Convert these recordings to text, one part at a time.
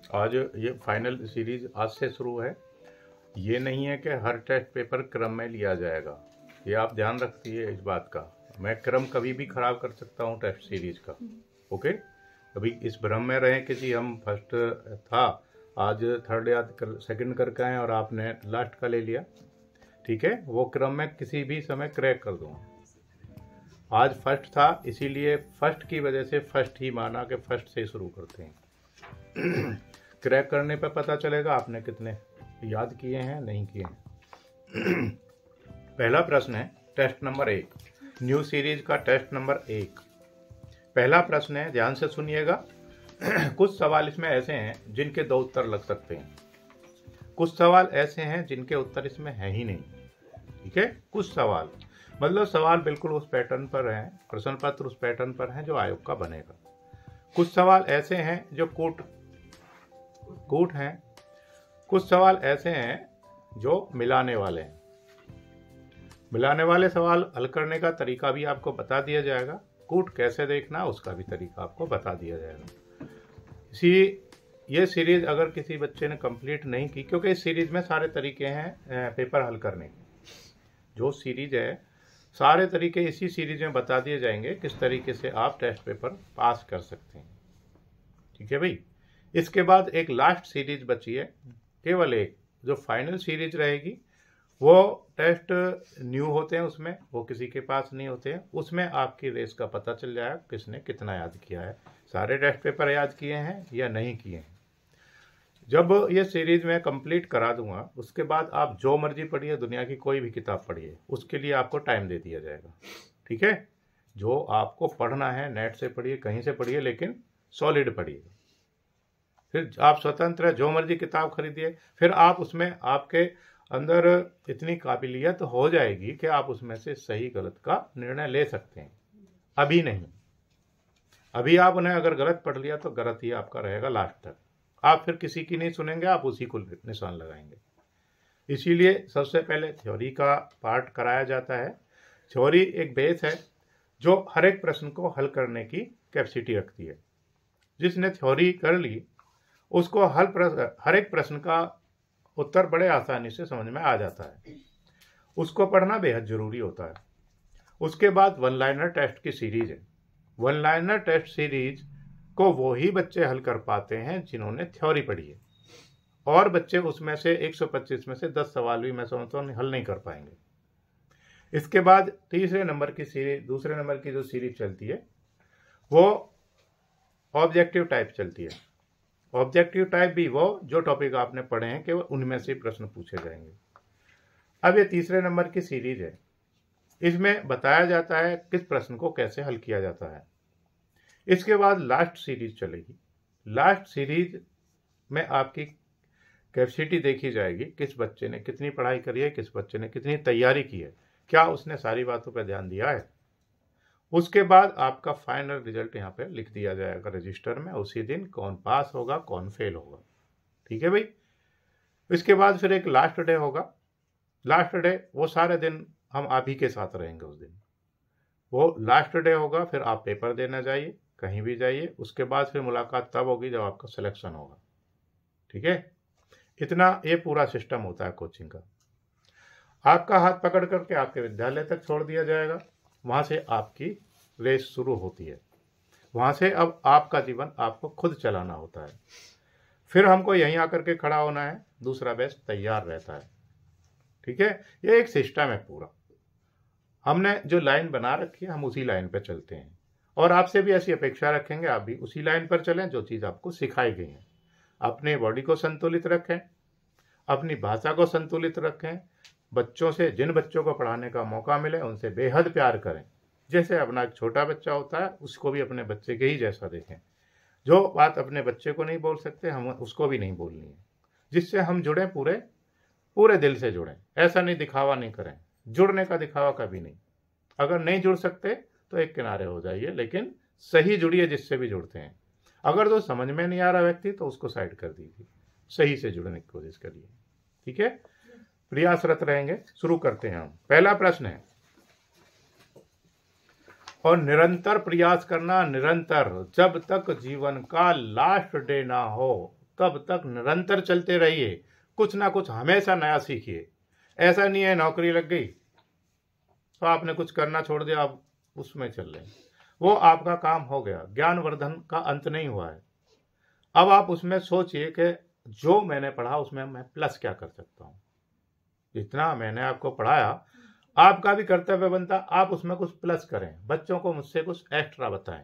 आज ये final series आज से शुरू है। ये नहीं है कि हर टेस्ट पेपर क्रम में लिया जाएगा, ये आप ध्यान रखिए इस बात का। मैं क्रम कभी भी खराब कर सकता हूँ टेस्ट सीरीज का। ओके, अभी इस भ्रम में रहे कि जी हम फर्स्ट था, आज थर्ड या सेकंड करके आए और आपने लास्ट का ले लिया। ठीक है, वो क्रम में किसी भी समय क्रैक कर दूँगा। आज फर्स्ट था, इसीलिए फर्स्ट की वजह से फर्स्ट ही माना कि फर्स्ट से शुरू करते हैं। क्रैक करने पर पता चलेगा आपने कितने याद किए हैं, नहीं किए हैं। पहला प्रश्न है टेस्ट नंबर 1, न्यू सीरीज का टेस्ट नंबर 1। पहला प्रश्न है, ध्यान से सुनिएगा। कुछ सवाल इसमें ऐसे हैं जिनके 2 उत्तर लग सकते हैं, कुछ सवाल ऐसे हैं जिनके उत्तर इसमें है ही नहीं। ठीक है, कुछ सवाल मतलब सवाल बिल्कुल उस पैटर्न पर हैं, प्रश्न पत्र उस पैटर्न पर हैं जो आयोग का बनेगा। कुछ सवाल ऐसे हैं जो कूट हैं, कुछ सवाल ऐसे हैं जो मिलाने वाले हैं। मिलाने वाले सवाल हल करने का तरीका भी आपको बता दिया जाएगा, कूट कैसे देखना उसका भी तरीका आपको बता दिया जाएगा। ये सीरीज अगर किसी बच्चे ने कंप्लीट नहीं की, क्योंकि इस सीरीज में सारे तरीके हैं पेपर हल करने के, जो सीरीज है सारे तरीके इसी सीरीज में बता दिए जाएंगे किस तरीके से आप टेस्ट पेपर पास कर सकते हैं। ठीक है भाई, इसके बाद एक लास्ट सीरीज बची है, केवल एक, जो फाइनल सीरीज रहेगी। वो टेस्ट न्यू होते हैं, उसमें वो किसी के पास नहीं होते हैं। उसमें आपकी रेस का पता चल जाएगा किसने कितना याद किया है, सारे टेस्ट पेपर याद किए हैं या नहीं किए हैं। जब ये सीरीज मैं कंप्लीट करा दूंगा, उसके बाद आप जो मर्जी पढ़िए, दुनिया की कोई भी किताब पढ़िए, उसके लिए आपको टाइम दे दिया जाएगा। ठीक है, जो आपको पढ़ना है नेट से पढ़िए, कहीं से पढ़िए, लेकिन सॉलिड पढ़िए। फिर आप स्वतंत्र है, जो मर्जी किताब खरीदिए। फिर आप उसमें आपके अंदर इतनी काबिलियत हो जाएगी कि आप उसमें से सही गलत का निर्णय ले सकते हैं। अभी नहीं, अभी आप उन्हें अगर गलत पढ़ लिया तो गलत ही आपका रहेगा लास्ट तक। आप फिर किसी की नहीं सुनेंगे, आप उसी को निशान लगाएंगे। इसीलिए सबसे पहले थ्योरी का पार्ट कराया जाता है। थ्योरी एक बेस है जो हर एक प्रश्न को हल करने की कैपेसिटी रखती है। जिसने थ्योरी कर ली उसको हर एक प्रश्न का उत्तर बड़े आसानी से समझ में आ जाता है। उसको पढ़ना बेहद जरूरी होता है। उसके बाद वन लाइनर टेस्ट की सीरीज है। वन लाइनर टेस्ट सीरीज को वो ही बच्चे हल कर पाते हैं जिन्होंने थ्योरी पढ़ी है, और बच्चे उसमें से 125 में से 10 सवाल भी मैं समझता हूँ हल नहीं कर पाएंगे। इसके बाद तीसरे नंबर की सीरीज, दूसरे नंबर की जो सीरीज चलती है वो ऑब्जेक्टिव टाइप चलती है। ऑब्जेक्टिव टाइप भी वो जो टॉपिक आपने पढ़े हैं केवल उनमें से प्रश्न पूछे जाएंगे। अब ये तीसरे नंबर की सीरीज है, इसमें बताया जाता है किस प्रश्न को कैसे हल किया जाता है। इसके बाद लास्ट सीरीज चलेगी। लास्ट सीरीज में आपकी कैपेसिटी देखी जाएगी, किस बच्चे ने कितनी पढ़ाई करी है, किस बच्चे ने कितनी तैयारी की है, क्या उसने सारी बातों पर ध्यान दिया है। उसके बाद आपका फाइनल रिजल्ट यहाँ पे लिख दिया जाएगा रजिस्टर में, उसी दिन कौन पास होगा कौन फेल होगा। ठीक है भाई, इसके बाद फिर एक लास्ट डे होगा। लास्ट डे वो सारे दिन हम आप ही के साथ रहेंगे उस दिन, वो लास्ट डे होगा। फिर आप पेपर देना जाइए, कहीं भी जाइए। उसके बाद फिर मुलाकात तब होगी जब आपका सिलेक्शन होगा। ठीक है, इतना ये पूरा सिस्टम होता है कोचिंग का। आपका हाथ पकड़ करके आपके विद्यालय तक छोड़ दिया जाएगा, वहाँ से आपकी रेस शुरू होती है। वहाँ से अब आपका जीवन आपको खुद चलाना होता है। फिर हमको यहीं आकर के खड़ा होना है, दूसरा बैच तैयार रहता है। ठीक है, ये एक सिस्टम है पूरा। हमने जो लाइन बना रखी है हम उसी लाइन पर चलते हैं, और आपसे भी ऐसी अपेक्षा रखेंगे आप भी उसी लाइन पर चलें जो चीज़ आपको सिखाई गई है। अपने बॉडी को संतुलित रखें, अपनी भाषा को संतुलित रखें। बच्चों से, जिन बच्चों को पढ़ाने का मौका मिले उनसे बेहद प्यार करें। जैसे अपना एक छोटा बच्चा होता है उसको भी अपने बच्चे के ही जैसा देखें। जो बात अपने बच्चे को नहीं बोल सकते हम उसको भी नहीं बोलनी है। जिससे हम जुड़ें, पूरे दिल से जुड़ें। ऐसा नहीं दिखावा नहीं करें, जुड़ने का दिखावा कभी नहीं। अगर नहीं जुड़ सकते तो एक किनारे हो जाइए, लेकिन सही जुड़िए जिससे भी जुड़ते हैं। अगर तो समझ में नहीं आ रहा व्यक्ति तो उसको साइड कर दीजिए, सही से जुड़ने की कोशिश करिए। ठीक है, प्रयासरत रहेंगे। शुरू करते हैं हम। पहला प्रश्न है, और निरंतर प्रयास करना, निरंतर, जब तक जीवन का लास्ट डे ना हो, कब तक निरंतर चलते रहिए, कुछ ना कुछ हमेशा नया सीखिए। ऐसा नहीं है नौकरी लग गई तो आपने कुछ करना छोड़ दिया, आप उसमें चल रहे हैं, वो आपका काम हो गया, ज्ञानवर्धन का अंत नहीं हुआ है। अब आप उसमें सोचिए कि जो मैंने पढ़ा उसमें मैं प्लस क्या कर सकता हूँ। जितना मैंने आपको पढ़ाया आपका भी कर्तव्य बनता आप उसमें कुछ प्लस करें, बच्चों को मुझसे कुछ एक्स्ट्रा बताएं।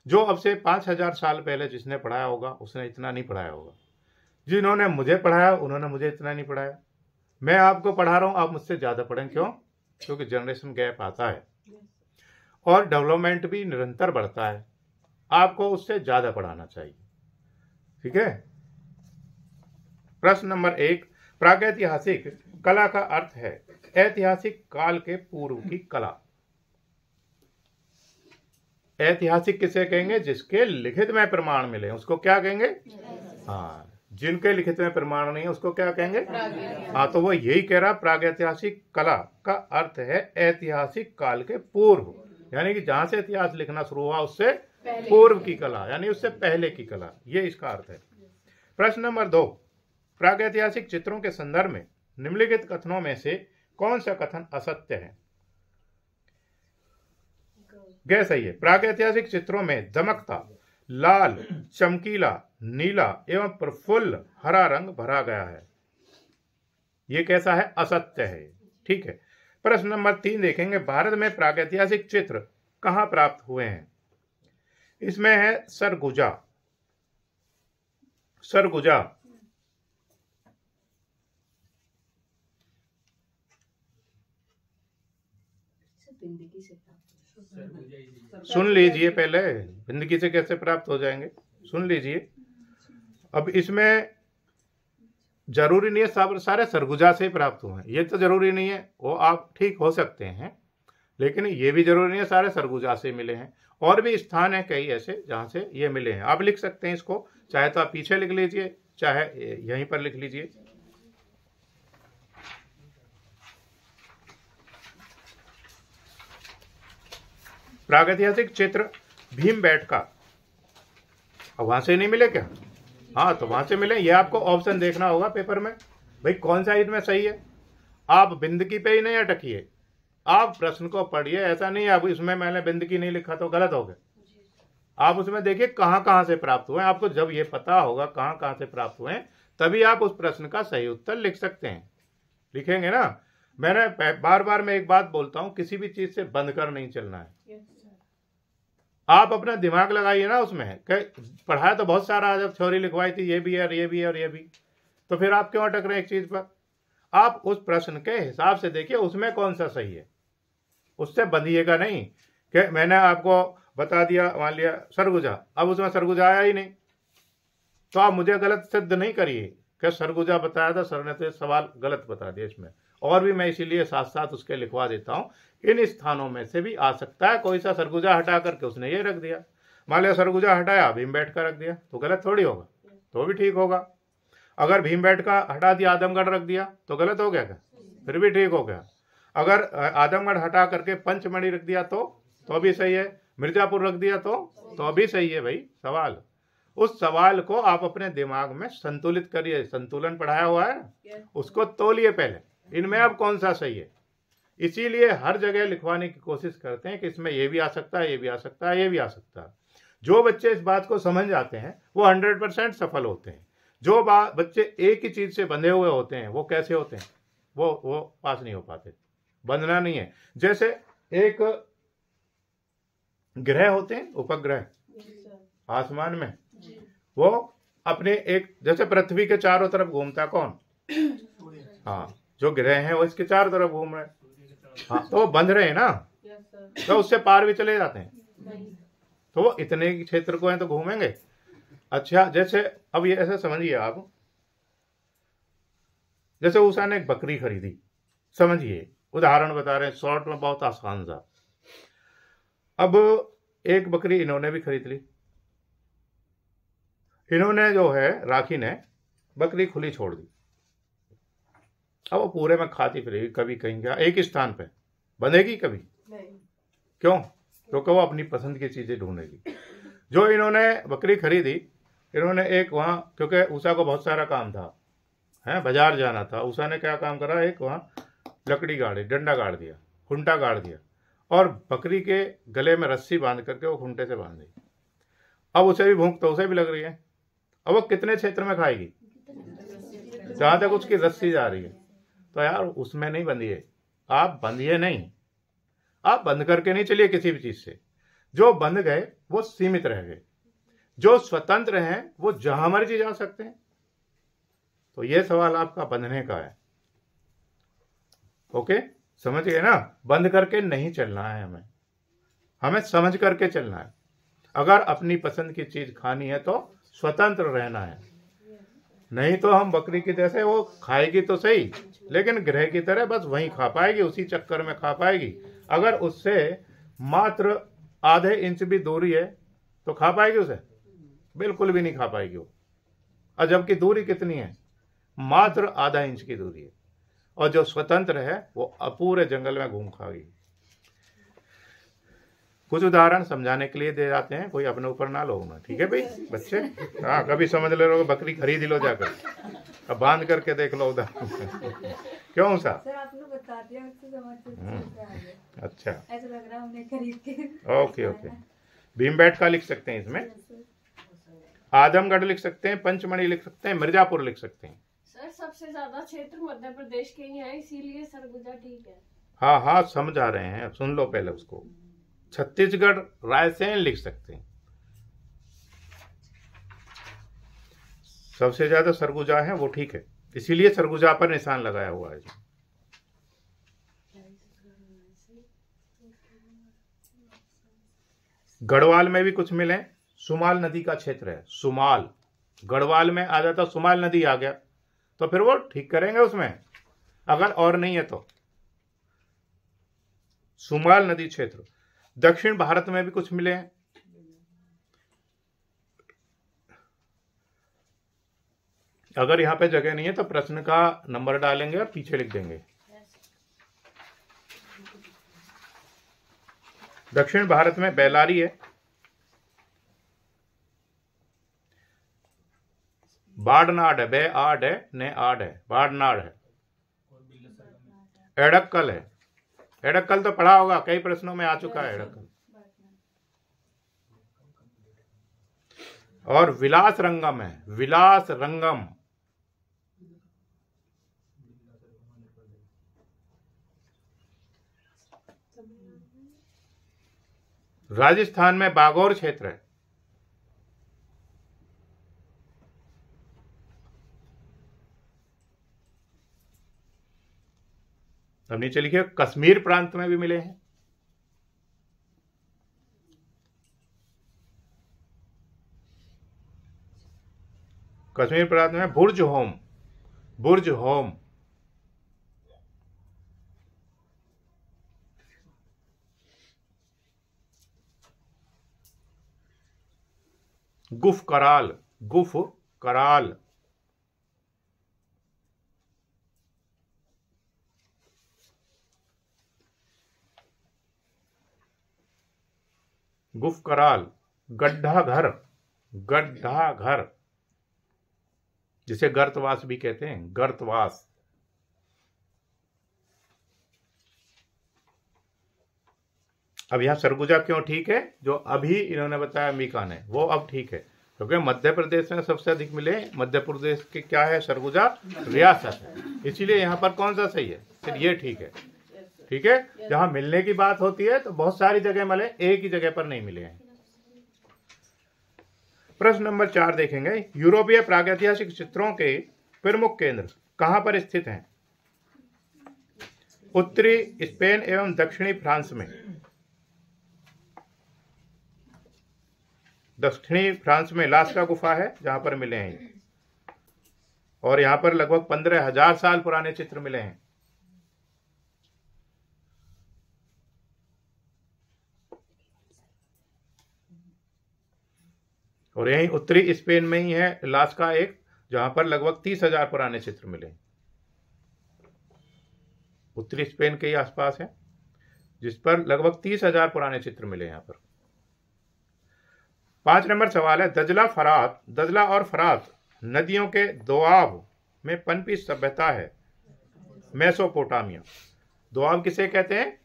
जो अब से 5000 साल पहले जिसने पढ़ाया होगा उसने इतना नहीं पढ़ाया होगा, जिन्होंने मुझे पढ़ाया उन्होंने मुझे इतना नहीं पढ़ाया। मैं आपको पढ़ा रहा हूँ, आप मुझसे ज़्यादा पढ़ें, क्यों? क्योंकि जनरेशन गैप आता है और डेवलपमेंट भी निरंतर बढ़ता है, आपको उससे ज़्यादा पढ़ाना चाहिए। ठीक है। प्रश्न नंबर 1, प्रागैतिहासिक कला का अर्थ है ऐतिहासिक काल के पूर्व की कला। ऐतिहासिक किसे कहेंगे? जिसके लिखित में प्रमाण मिले उसको क्या कहेंगे? हाँ, जिनके लिखित में प्रमाण नहीं है उसको क्या कहेंगे? हाँ, तो वो यही कह रहा, प्रागैतिहासिक कला का अर्थ है ऐतिहासिक काल के पूर्व, यानी कि जहां से इतिहास लिखना शुरू हुआ उससे पूर्व की कला, यानी उससे पहले की कला, ये इसका अर्थ है। प्रश्न नंबर 2, प्रागैतिहासिक चित्रों के संदर्भ में निम्नलिखित कथनों में से कौन सा कथन असत्य है? गै सही है। प्रागैतिहासिक चित्रों में दमकता लाल, चमकीला, नीला एवं प्रफुल्ल हरा रंग भरा गया है। ये कैसा है? असत्य है। ठीक है। प्रश्न नंबर 3 देखेंगे, भारत में प्रागैतिहासिक चित्र कहां प्राप्त हुए हैं? इसमें है सरगुजा। सरगुजा सुन लीजिए, पहले जिंदगी से कैसे प्राप्त हो जाएंगे सुन लीजिए। अब इसमें जरूरी नहीं है सब सारे सरगुजा से ही प्राप्त हुए हैं, ये तो जरूरी नहीं है, वो आप ठीक हो सकते हैं, लेकिन ये भी जरूरी नहीं है सारे सरगुजा से मिले हैं। और भी स्थान है कई ऐसे जहां से ये मिले हैं। आप लिख सकते हैं इसको, चाहे तो आप पीछे लिख लीजिए चाहे यहीं पर लिख लीजिए। प्रागैतिहासिक चित्र भीमबेटका, अब वहां से नहीं मिले क्या? हाँ, तो वहां से मिले। ये आपको ऑप्शन देखना होगा पेपर में, भाई कौन सा इसमें सही है। आप बिंदकी पे ही नहीं अटकिए, आप प्रश्न को पढ़िए। ऐसा नहीं है अब इसमें मैंने बिंदकी नहीं लिखा तो गलत हो गया। आप उसमें देखिए कहां कहां से प्राप्त हुए। आपको जब ये पता होगा कहां कहां से प्राप्त हुए तभी आप उस प्रश्न का सही उत्तर लिख सकते हैं। लिखेंगे ना। मैंने बार बार मैं एक बात बोलता हूं, किसी भी चीज से बंद कर नहीं चलना है। आप अपना दिमाग लगाइए ना उसमें। पढ़ाया तो बहुत सारा, जब थ्योरी लिखवाई थी ये भी है और ये भी है और ये भी, तो फिर आप क्यों अटक रहे एक चीज पर? आप उस प्रश्न के हिसाब से देखिए उसमें कौन सा सही है, उससे बंधिएगा नहीं कि मैंने आपको बता दिया, मान लिया सरगुजा, अब उसमें सरगुजा आया ही नहीं तो आप मुझे गलत सिद्ध नहीं करिए कि सरगुजा बताया था सर ने तो सवाल गलत बता दिया इसमें। और भी मैं इसीलिए साथ साथ उसके लिखवा देता हूं, इन स्थानों में से भी आ सकता है कोई सा सरगुजा हटा करके उसने ये रख दिया। मान लिया सरगुजा हटाया भीमबेटका रख दिया तो गलत थोड़ी होगा, तो भी ठीक होगा। अगर भीमबेटका हटा दिया आदमगढ़ रख दिया तो गलत हो गया क्या? फिर भी ठीक हो गया। अगर आदमगढ़ हटा करके पंचमढ़ी रख दिया तो भी सही है। मिर्जापुर रख दिया तो भी सही है। भाई सवाल, उस सवाल को आप अपने दिमाग में संतुलित करिए। संतुलन पढ़ाया हुआ है, उसको तोलिए पहले, इनमें अब कौन सा सही है। इसीलिए हर जगह लिखवाने की कोशिश करते हैं कि इसमें ये भी आ सकता है, ये भी आ सकता है, ये भी आ सकता है। जो बच्चे इस बात को समझ जाते हैं वो 100% सफल होते हैं। जो बच्चे एक ही चीज से बंधे हुए होते हैं वो कैसे होते हैं? वो पास नहीं हो पाते। बंधना नहीं है। जैसे एक ग्रह होते हैं, उपग्रह आसमान में, वो अपने एक, जैसे पृथ्वी के चारों तरफ घूमता कौन? हाँ, जो ग्रह हैं वो इसके चारों तरफ घूम रहे हैं। हाँ, तो वो बंध रहे हैं ना, तो उससे पार भी चले जाते हैं। तो वो इतने क्षेत्र को हैं तो घूमेंगे। अच्छा, जैसे अब ये ऐसे समझिए आप, जैसे उषा ने एक बकरी खरीदी, समझिए उदाहरण बता रहे हैं शॉर्ट में, बहुत आसान सा। अब एक बकरी इन्होंने भी खरीद ली। इन्होंने जो है राखी ने बकरी खुली छोड़ दी। अब वो पूरे में खाती फिरेगी, कभी कहीं क्या एक स्थान पे बंधेगी कभी नहीं। क्यों? क्योंकि वो अपनी पसंद की चीजें ढूंढेगी। जो इन्होंने बकरी खरीदी, इन्होंने एक वहाँ, क्योंकि उषा को बहुत सारा काम था, है बाजार जाना था, उषा ने क्या काम करा, एक वहाँ लकड़ी गाड़ी, डंडा गाड़ दिया, खूंटा गाड़ दिया और बकरी के गले में रस्सी बांध करके वो खूंटे से बांध दी। अब उसे भी भूख तो उसे भी लग रही है, अब वो कितने क्षेत्र में खाएगी, जहां तक उसकी रस्सी जा रही है। तो यार उसमें नहीं बंधिए, आप बंधिए नहीं, आप बंद करके नहीं चलिए किसी भी चीज से। जो बंध गए वो सीमित रह गए, जो स्वतंत्र हैं वो जहां मर्जी जा सकते हैं। तो ये सवाल आपका बंधने का है। ओके, समझ गए ना? बंद करके नहीं चलना है, हमें समझ करके चलना है। अगर अपनी पसंद की चीज खानी है तो स्वतंत्र रहना है, नहीं तो हम बकरी की जैसे, वो खाएगी तो सही लेकिन ग्रह की तरह बस वहीं खा पाएगी, उसी चक्कर में खा पाएगी। अगर उससे मात्र आधे इंच भी दूरी है तो खा पाएगी उसे? बिल्कुल भी नहीं खा पाएगी वो। और जबकि दूरी कितनी है, मात्र आधा इंच की दूरी है। और जो स्वतंत्र है वो पूरे जंगल में घूम खाएगी। कुछ उदाहरण समझाने के लिए दे जाते हैं, कोई अपने ऊपर ना लो ना, ठीक है भाई बच्चे? हाँ, कभी समझ ले रहे हो, बकरी खरीद ही लो जाकर, अब बांध करके देख लो उधर। क्यों सा सर आपने बता दिया, अच्छा, ऐसा लग रहा है हमने खरीद के। ओके ओके, भीमबेटका लिख सकते हैं इसमें, आजमगढ़ लिख सकते हैं, पंचमढ़ी लिख सकते हैं, मिर्जापुर लिख सकते हैं। सर सबसे ज्यादा क्षेत्र मध्य प्रदेश के ही है, इसीलिए सरगुजा ठीक है। हाँ हाँ समझा रहे हैं, सुन लो पहले उसको। छत्तीसगढ़, रायसेन लिख सकते हैं। सबसे ज्यादा सरगुजा है वो, ठीक है, इसीलिए सरगुजा पर निशान लगाया हुआ है। गढ़वाल में भी कुछ मिले, सुमाल नदी का क्षेत्र है, सुमाल, गढ़वाल में आ जाता, सुमाल नदी आ गया तो फिर वो ठीक करेंगे उसमें, अगर और नहीं है तो। सुमाल नदी क्षेत्र। दक्षिण भारत में भी कुछ मिले हैं, अगर यहां पे जगह नहीं है तो प्रश्न का नंबर डालेंगे और पीछे लिख देंगे। दक्षिण भारत में बेलारी है, बाड़नाड है, बे आड है, ने आड है, बाड़नाड है, एड़क्कल है, एड़क्कल तो पढ़ा होगा, कई प्रश्नों में आ चुका है एड़क्कल। और विलास रंगम है, विलास रंगम, राजस्थान में बागौर क्षेत्र है। अब नीचे लिखिए, कश्मीर प्रांत में भी मिले हैं। कश्मीर प्रांत में बुर्ज होम, बुर्ज होम, गुफ कराल, गुफ कराल, गुफ कराल, गड्ढा घर, गड्ढा घर जिसे गर्तवास भी कहते हैं, गर्तवास। अब यहां सरगुजा क्यों ठीक है, जो अभी इन्होंने बताया मीका ने, वो अब ठीक है, क्योंकि मध्य प्रदेश में सबसे अधिक मिले। मध्य प्रदेश के क्या है, सरगुजा रियासत है, इसीलिए यहां पर कौन सा सही है, फिर ये ठीक है। ठीक है, जहां मिलने की बात होती है तो बहुत सारी जगह मिले, एक ही जगह पर नहीं मिले हैं। प्रश्न नंबर 4 देखेंगे, यूरोपीय प्रागैतिहासिक चित्रों के प्रमुख केंद्र कहां पर स्थित हैं? उत्तरी स्पेन एवं दक्षिणी फ्रांस में। दक्षिणी फ्रांस में लास्का गुफा है जहां पर मिले हैं, और यहां पर लगभग 15,000 साल पुराने चित्र मिले हैं। और यही उत्तरी स्पेन में ही है लास्का एक, जहां पर लगभग 30,000 पुराने चित्र मिले। उत्तरी स्पेन के ही आसपास है, जिस पर लगभग 30,000 पुराने चित्र मिले यहां पर। 5 नंबर सवाल है, दजला और फरात नदियों के दोआब में पनपी सभ्यता है मेसोपोटामिया। दोआब किसे कहते हैं?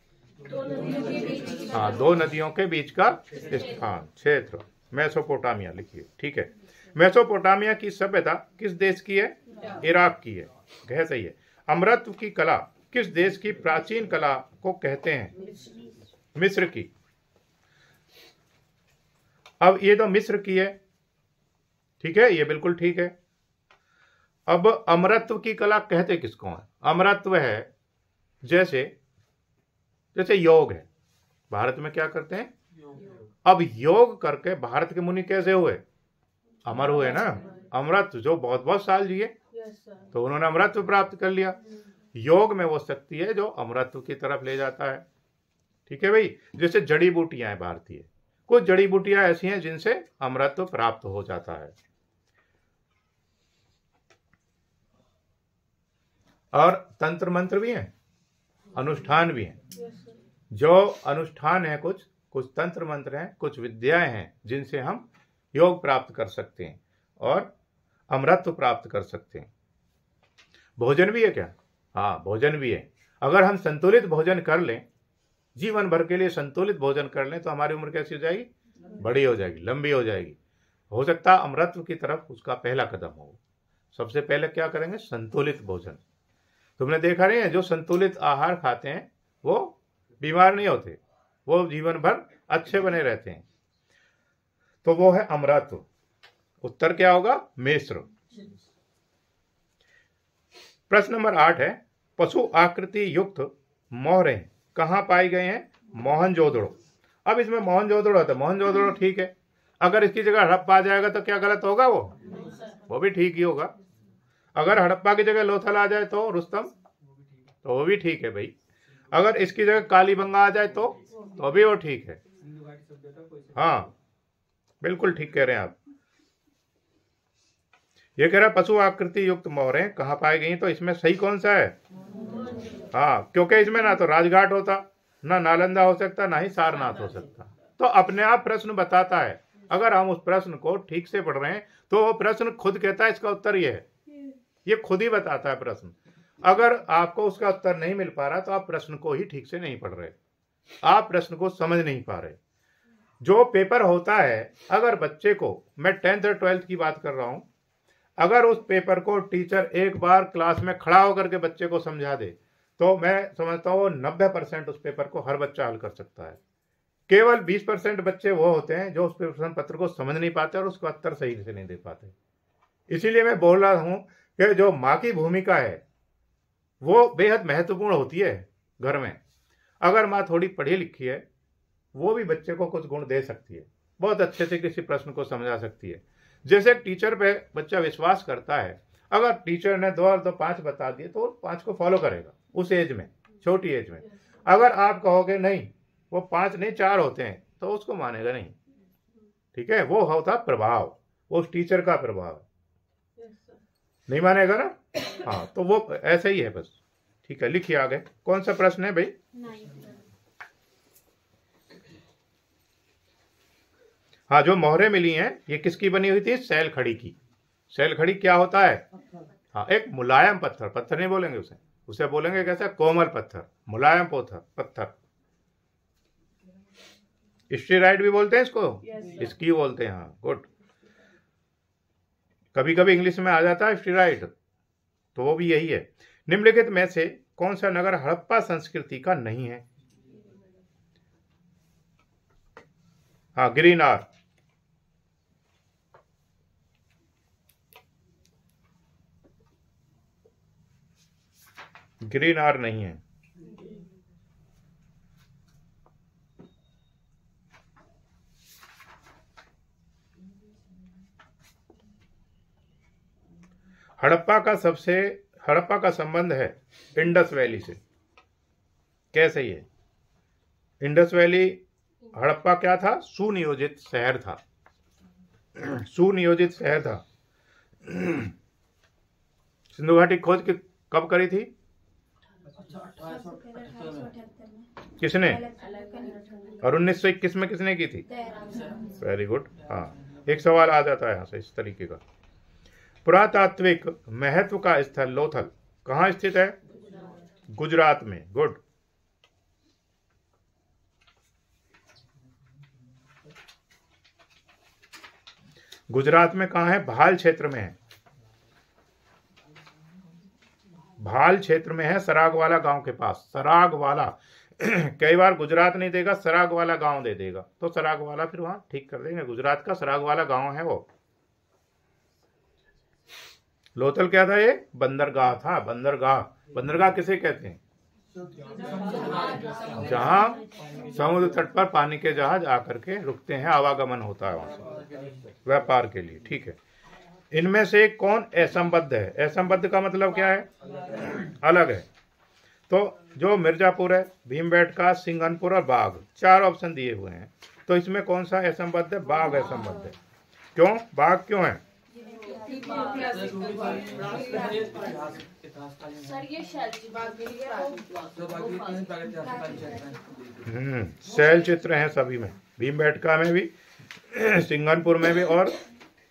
हाँ, 2 नदियों के बीच का स्थान, क्षेत्र, मेसोपोटामिया लिखिए। ठीक है। मेसोपोटामिया की सभ्यता किस देश की है? इराक की है। कह सही है। अमरत्व की कला किस देश की प्राचीन कला को कहते हैं? मिस्र की। अब ये तो मिस्र की है, ठीक है, ये बिल्कुल ठीक है। अब अमरत्व की कला कहते किसको है? अमरत्व है जैसे योग है, भारत में क्या करते हैं? अब योग करके भारत के मुनि कैसे हुए? अमर हुए ना। अमरत्व जो बहुत बहुत साल जिए, तो उन्होंने अमरत्व प्राप्त कर लिया। योग में वो शक्ति है जो अमरत्व की तरफ ले जाता है। ठीक है भाई। जैसे जड़ी बूटियां हैं भारतीय, कुछ जड़ी बूटियां ऐसी हैं जिनसे अमरत्व प्राप्त हो जाता है। और तंत्र मंत्र भी हैं, अनुष्ठान भी हैं। जो अनुष्ठान है, कुछ तंत्र मंत्र हैं, कुछ विद्याएं हैं जिनसे हम योग प्राप्त कर सकते हैं और अमरत्व प्राप्त कर सकते हैं। भोजन भी है क्या? हाँ, भोजन भी है। अगर हम संतुलित भोजन कर लें, जीवन भर के लिए संतुलित भोजन कर लें, तो हमारी उम्र कैसी हो जाएगी? बड़ी हो जाएगी, लंबी हो जाएगी। हो सकता है अमरत्व की तरफ उसका पहला कदम हो। सबसे पहले क्या करेंगे? संतुलित भोजन। तुमने देखा नहीं है, जो संतुलित आहार खाते हैं वो बीमार नहीं होते, वो जीवन भर अच्छे बने रहते हैं। तो वो है अमरत्व। उत्तर क्या होगा? मिस्र। प्रश्न नंबर 8 है, पशु आकृति युक्त मोहरें कहाँ पाई गए हैं? मोहनजोदड़ो। अब इसमें मोहनजोदड़ो है तो मोहनजोदड़ो ठीक है। अगर इसकी जगह हड़प्पा आ जाएगा तो क्या गलत होगा? वो भी ठीक ही होगा। अगर हड़प्पा की जगह लोथल आ जाए तो रुस्तम, तो वो भी ठीक है भाई। अगर इसकी जगह कालीबंगा आ जाए तो भी वो ठीक है। हाँ, बिल्कुल ठीक कह रहे हैं आप। ये कह रहा है पशु आकृति युक्त मोहरें कहाँ पाई गई, तो इसमें सही कौन सा है? हाँ, क्योंकि इसमें ना तो राजघाट होता, ना नालंदा हो सकता, ना ही सारनाथ हो सकता। तो अपने आप प्रश्न बताता है। अगर हम उस प्रश्न को ठीक से पढ़ रहे हैं तो वो प्रश्न खुद कहता है इसका उत्तर ये है। ये खुद ही बताता है प्रश्न। अगर आपको उसका उत्तर नहीं मिल पा रहा तो आप प्रश्न को ही ठीक से नहीं पढ़ रहे, आप प्रश्न को समझ नहीं पा रहे। जो पेपर होता है, अगर बच्चे को, मैं 10th और 12th की बात कर रहा हूं, अगर उस पेपर को टीचर एक बार क्लास में खड़ा होकर के बच्चे को समझा दे तो मैं समझता हूँ 90% उस पेपर को हर बच्चा हल कर सकता है। केवल 20% बच्चे वो होते हैं जो उस प्रश्न पत्र को समझ नहीं पाते और उसका उत्तर सही से नहीं दे पाते। इसीलिए मैं बोल रहा हूँ कि जो माँ की भूमिका है वो बेहद महत्वपूर्ण होती है घर में। अगर माँ थोड़ी पढ़ी लिखी है, वो भी बच्चे को कुछ गुण दे सकती है, बहुत अच्छे से किसी प्रश्न को समझा सकती है। जैसे टीचर पे बच्चा विश्वास करता है, अगर टीचर ने 2 और 2 5 बता दिए तो 5 को फॉलो करेगा उस एज में, छोटी एज में। अगर आप कहोगे नहीं वो 5 नहीं 4 होते हैं तो उसको मानेगा नहीं। ठीक है, वो होता प्रभाव, वो उस टीचर का प्रभाव, नहीं मानेगा ना। हाँ, तो वो ऐसे ही है बस। ठीक है, लिखिए आगे। कौन सा प्रश्न है भाई? हाँ, जो मोहरें मिली हैं ये किसकी बनी हुई थी? सैलखड़ी की। सैलखड़ी क्या होता है? हाँ, एक मुलायम पत्थर, पत्थर नहीं बोलेंगे उसे बोलेंगे कैसा? कोमल पत्थर, मुलायम पत्थर। स्टीराइट भी बोलते हैं इसको, इसकी बोलते हैं। हाँ, गुड। कभी कभी इंग्लिश में आ जाता है स्टीराइट, तो वो भी यही है। निम्नलिखित में से कौन सा नगर हड़प्पा संस्कृति का नहीं है? हाँ, गिरिनार। गिरिनार नहीं है। हड़प्पा का संबंध है इंडस वैली से। कैसे ये? इंडस वैली हड़प्पा क्या था? सुनियोजित शहर था। सुनियोजित शहर था। सिंधु घाटी खोज कब करी थी? किसने? और 1921 में किसने की थी? Very good. हाँ, एक सवाल आ जाता है यहाँ से इस तरीके का। पुरातात्विक महत्व का स्थल लोथल कहाँ स्थित है? गुजरात में। गुड। गुजरात में कहाँ है? भाल क्षेत्र में है। भाल क्षेत्र में है, सरागवाला गांव के पास। सरागवाला कई बार गुजरात नहीं देगा, सरागवाला गांव दे देगा, तो सरागवाला फिर वहां ठीक कर देंगे। गुजरात का सरागवाला गांव है वो। लोथल क्या था? ये बंदरगाह था। बंदरगाह, बंदरगाह किसे कहते हैं? जहां समुद्र तट पर पानी के जहाज आकर के रुकते हैं, आवागमन होता है वहां से व्यापार के लिए। ठीक है। इनमें से कौन असंबद्ध है? असंबद्ध का मतलब क्या है? अलग है। तो जो मिर्जापुर है, भीमबेटका, सिंघनपुर और बाघ, 4 ऑप्शन दिए हुए हैं। तो इसमें कौन सा असंबद्ध है? बाघ असंबद्ध है। क्यों? बाघ क्यों है? सर ये शैल चित्र हैं सभी में, भीमबेटका में भी, सिंघनपुर में भी और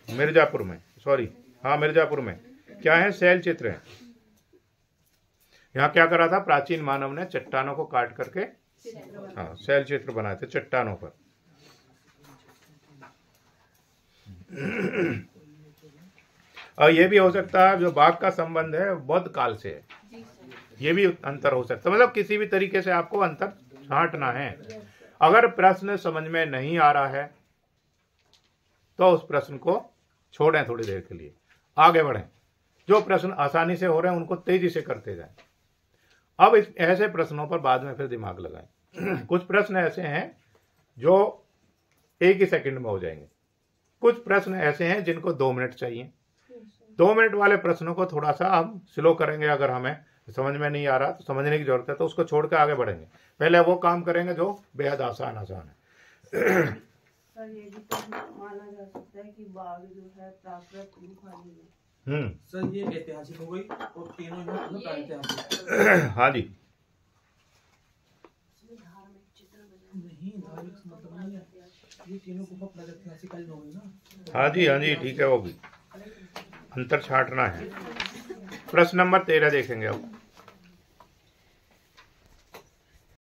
मिर्जापुर में। सॉरी, हाँ मिर्जापुर में क्या है? शैल चित्र है। यहाँ क्या करा था? प्राचीन मानव ने चट्टानों को काट करके हाँ शैल चित्र बनाए थे चट्टानों पर। और ये भी हो सकता है जो बाघ का संबंध है बौद्ध काल से है, ये भी अंतर हो सकता है। मतलब किसी भी तरीके से आपको अंतर छांटना है। अगर प्रश्न समझ में नहीं आ रहा है तो उस प्रश्न को छोड़ें, थोड़ी देर के लिए आगे बढ़ें। जो प्रश्न आसानी से हो रहे हैं उनको तेजी से करते जाएं। अब इस ऐसे प्रश्नों पर बाद में फिर दिमाग लगाएं। कुछ प्रश्न ऐसे हैं जो 1 ही सेकंड में हो जाएंगे। कुछ प्रश्न ऐसे हैं जिनको 2 मिनट चाहिए। 2 मिनट वाले प्रश्नों को थोड़ा सा हम स्लो करेंगे। अगर हमें समझ में नहीं आ रहा तो समझने की जरूरत है तो उसको छोड़ के आगे बढ़ेंगे। पहले वो काम करेंगे जो बेहद आसान है। सर ये भी तो माना जा सकता है कि बाघ जो है प्राकृत गुफा है। सर ये ऐतिहासिक हो गई और तीनों जो है प्रागैतिहासिक। हाँ जी। नहीं, धार्मिक मतलब नहीं है, ये तीनों गुफा प्रागैतिहासिक हो गई ना। हाँ जी ठीक है, वो भी अंतर छांटना है। प्रश्न नंबर 13 देखेंगे अब।